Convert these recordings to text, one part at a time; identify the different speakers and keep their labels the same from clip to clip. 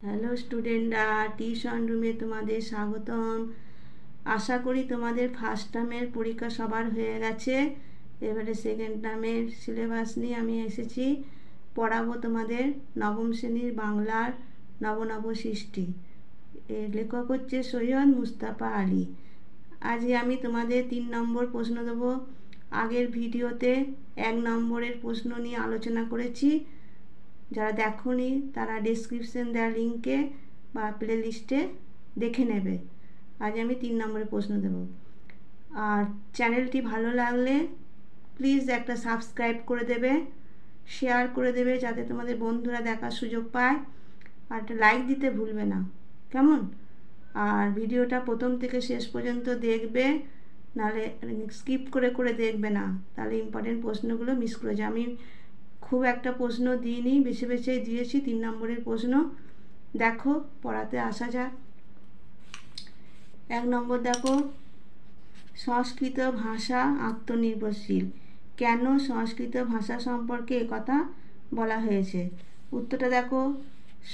Speaker 1: Hello স্টুডেন্টরা, tuition রুমে তোমাদের স্বাগতম। আশা করি তোমাদের ফার্স্ট টার্মের পরীক্ষা সবার হয়ে গেছে। এবারে সেকেন্ড টার্মের সিলেবাস নিয়ে আমি এসেছি। পড়াবো তোমাদের নবম শ্রেণীর বাংলার নব সৃষ্টি। এর লেখক হচ্ছে সৈয়দ মুস্তাফা আলী। আজকে আমি তোমাদের 3 নম্বর প্রশ্ন দেবো। আগের ভিডিওতে 1 নম্বরের প্রশ্ন নিয়ে আলোচনা করেছি। যারা দেখোনি তারা ডেসক্রিপশন দেওয়া লিঙ্কে বা প্লে লিস্টে দেখে নেবে। আজ আমি 3 নম্বরের প্রশ্ন দেব। আর চ্যানেলটি ভালো লাগলে প্লিজ একটা সাবস্ক্রাইব করে দেবে, শেয়ার করে দেবে যাতে তোমাদের বন্ধুরা দেখার সুযোগ পায়, আর একটা লাইক দিতে ভুলবে না, কেমন? আর ভিডিওটা প্রথম থেকে শেষ পর্যন্ত দেখবে, নাহলে স্কিপ করে করে দেখবে না, তাহলে ইম্পর্টেন্ট প্রশ্নগুলো মিস করে যায়। আমি খুব একটা প্রশ্ন দিইনি, বেছে বেছে দিয়েছি 3 নম্বরের প্রশ্ন। দেখো, পড়াতে আসা যাক। 1 নম্বর দেখো, সংস্কৃত ভাষা আত্মনির্ভরশীল। কেন সংস্কৃত ভাষা সম্পর্কে একথা বলা হয়েছে? উত্তরটা দেখো,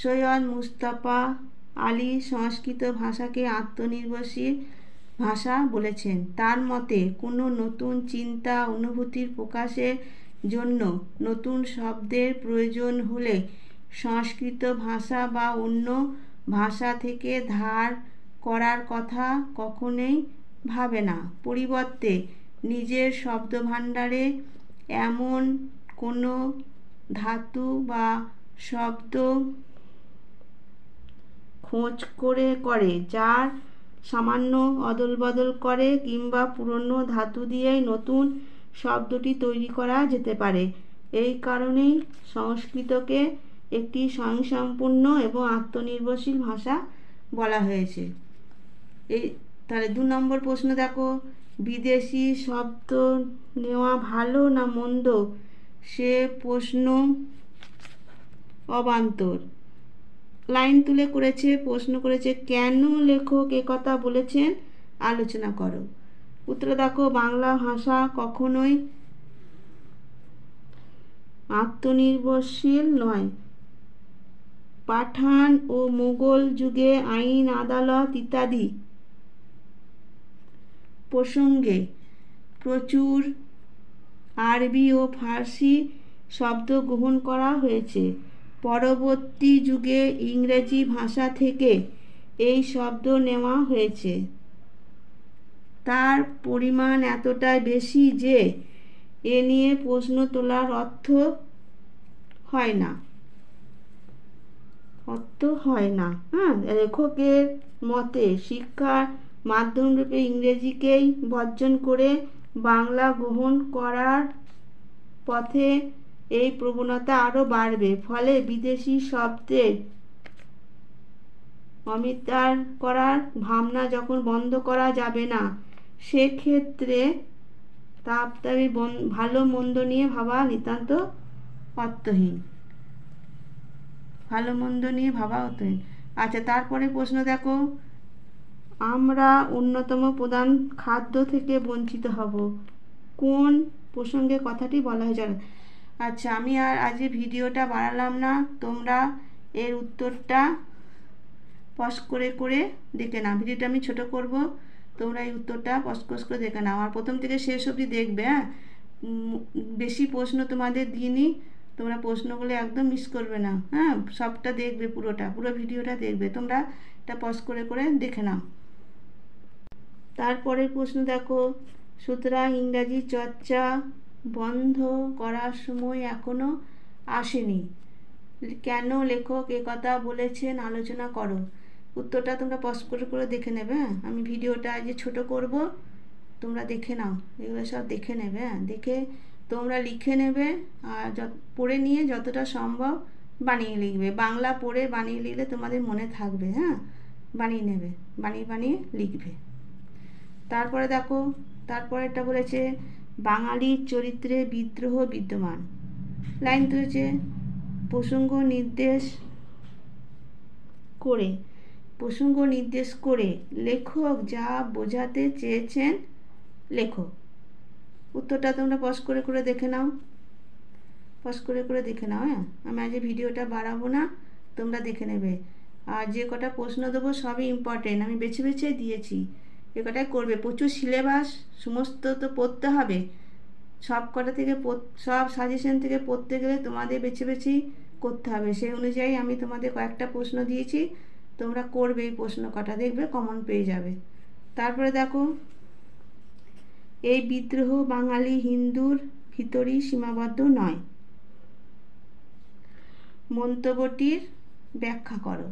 Speaker 1: সৈয়দ মুস্তাফা আলী সংস্কৃত ভাষাকে আত্মনির্ভরশীল ভাষা বলেছেন। তার মতে কোনো নতুন চিন্তা অনুভূতির প্রকাশের জন্য নতুন শব্দের প্রয়োজন হলে সংস্কৃত ভাষা বা অন্য ভাষা থেকে ধার করার কথা কখনোই ভাবে না। পরিবর্তে নিজের শব্দভাণ্ডারে এমন কোনো ধাতু বা শব্দ খোঁজ করে যার সামান্য অদলবদল করে কিংবা পুরনো ধাতু দিয়েই নতুন শব্দটি তৈরি করা যেতে পারে। এই কারণেই সংস্কৃতকে একটি স্বয়ংসম্পূর্ণ এবং আত্মনির্ভরশীল ভাষা বলা হয়েছে। এই তাহলে 2 নম্বর প্রশ্ন দেখো, বিদেশি শব্দ নেওয়া ভালো না মন্দ সে প্রশ্ন অবান্তর। লাইন তুলে করেছে, প্রশ্ন করেছে, কেন লেখক একথা বলেছেন আলোচনা করো। উত্তর দেখো, বাংলা ভাষা কখনোই আত্মনির্ভরশীল নয়। পাঠান ও মুঘল যুগে আইন আদালত ইত্যাদি প্রসঙ্গে প্রচুর আরবি ও ফার্সি শব্দ গ্রহণ করা হয়েছে। পরবর্তী যুগে ইংরেজি ভাষা থেকে এই শব্দ নেওয়া হয়েছে। তার পরিমাণ এতটাই বেশি যে এ নিয়ে প্রশ্ন তোলার অর্থ হয় না। লেখকের মতে শিক্ষার মাধ্যমরূপে ইংরেজিকেই বর্জন করে বাংলা গ্রহণ করার পথে এই প্রবণতা আরও বাড়বে। ফলে বিদেশি শব্দের অমিতার করার ভাবনা যখন বন্ধ করা যাবে না, সেক্ষেত্রে তাবতাবি ভালো মন্দ নিয়ে ভাবা নিতান্ত অর্থহীন। আচ্ছা, তারপরে প্রশ্ন দেখো, আমরা অন্যতম প্রধান খাদ্য থেকে বঞ্চিত হব। কোন প্রসঙ্গে কথাটি বলা হয়েছে? আচ্ছা, আমি আর আজকে ভিডিওটা বাড়ালাম না, তোমরা এর উত্তরটা পজ করে করে দেখে নাও। ভিডিওটা আমি ছোট করব, তোমরা এই উত্তরটা পজ করে দেখে নাও, আর প্রথম থেকে শেষ অবধি দেখবে। বেশি প্রশ্ন তোমাদের দিইনি, তোমরা প্রশ্নগুলো একদম মিস করবে না। সবটা দেখবে, পুরো ভিডিওটা দেখবে। তোমরা এটা পজ করে করে দেখে নাও। তারপরের প্রশ্ন দেখো, সুতরাং ইংরাজি চর্চা বন্ধ করার সময় এখনো আসেনি। কেন লেখক একথা বলেছেন আলোচনা করো। উত্তরটা তোমরা পজ করে করে দেখে নেবে। আমি ভিডিওটা যে ছোট করব, তোমরা দেখে নাও, এগুলো সব দেখে নেবে। দেখে তোমরা লিখে নেবে, আর পড়ে নিয়ে যতটা সম্ভব বানিয়ে লিখবে। বাংলা পড়ে বানিয়ে লিখলে তোমাদের মনে থাকবে। বানিয়ে নেবে, বানিয়ে লিখবে। তারপরে দেখো, তারপরেরটা বলেছে, বাঙালির চরিত্রে বিদ্রোহ বিদ্যমান। লাইন তুলেছে, প্রসঙ্গ নির্দেশ করে লেখক যা বোঝাতে চেয়েছেন লেখক। উত্তরটা তোমরা পজ করে করে দেখে নাও। আমি আজ ভিডিওটা বাড়াবো না, তোমরা দেখে নেবে। আর যে কটা প্রশ্ন দেবো সবই ইম্পর্টেন্ট, আমি বেছে বেছে দিয়েছি, এ কটাই করবে। প্রচুর সিলেবাস, সমস্ত তো পড়তে হবে, সব কটা থেকে সব সাজেশন থেকে পড়তে গেলে তোমাদের বেছে বেছেই করতে হবে। সেই অনুযায়ী আমি তোমাদের কয়েকটা প্রশ্ন দিয়েছি, তোমরা করবে এই প্রশ্ন কটা, দেখবে কমন পেয়ে যাবে। তারপরে দেখো, এই বিদ্রোহ বাঙালি হিন্দুর ভিতরই সীমাবদ্ধ নয়, মন্তব্যটির ব্যাখ্যা করো।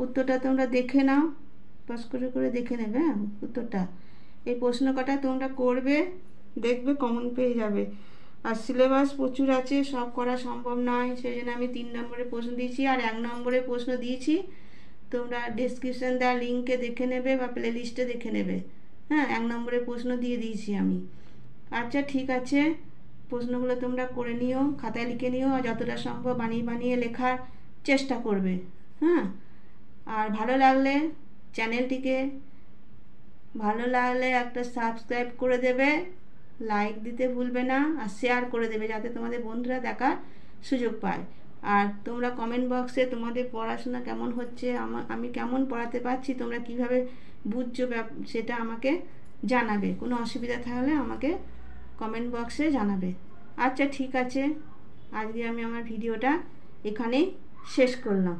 Speaker 1: উত্তরটা তোমরা দেখে নাও, পাস করে দেখে নেবে। হ্যাঁ, উত্তরটা এই প্রশ্ন কটা তোমরা করবে, দেখবে কমন পেয়ে যাবে। আর সিলেবাস প্রচুর আছে, সব করা সম্ভব নয়, সেই জন্য আমি 3 নম্বরের প্রশ্ন দিয়েছি আর 1 নম্বরের প্রশ্ন দিয়েছি। তোমরা ডেসক্রিপশন দেওয়া লিঙ্কে দেখে নেবে বা প্লে লিস্টে দেখে নেবে। হ্যাঁ, 1 নম্বরের প্রশ্ন দিয়ে দিয়েছি আমি। আচ্ছা ঠিক আছে, প্রশ্নগুলো তোমরা করে নিও, খাতায় লিখে নিও, আর যতটা সম্ভব বানিয়ে বানিয়ে লেখার চেষ্টা করবে। হ্যাঁ, আর ভালো লাগলে একটা সাবস্ক্রাইব করে দেবে, লাইক দিতে ভুলবে না, আর শেয়ার করে দেবে যাতে তোমাদের বন্ধুরা দেখার সুযোগ পায়। আর তোমরা কমেন্ট বক্সে তোমাদের পড়াশোনা কেমন হচ্ছে, আমি কেমন পড়াতে পারছি, তোমরা কিভাবে বুঝছো সেটা আমাকে জানাবে। কোনো অসুবিধা থাকলে আমাকে কমেন্ট বক্সে জানাবে। আচ্ছা ঠিক আছে, আজকে আমি আমার ভিডিওটা এখানেই শেষ করলাম।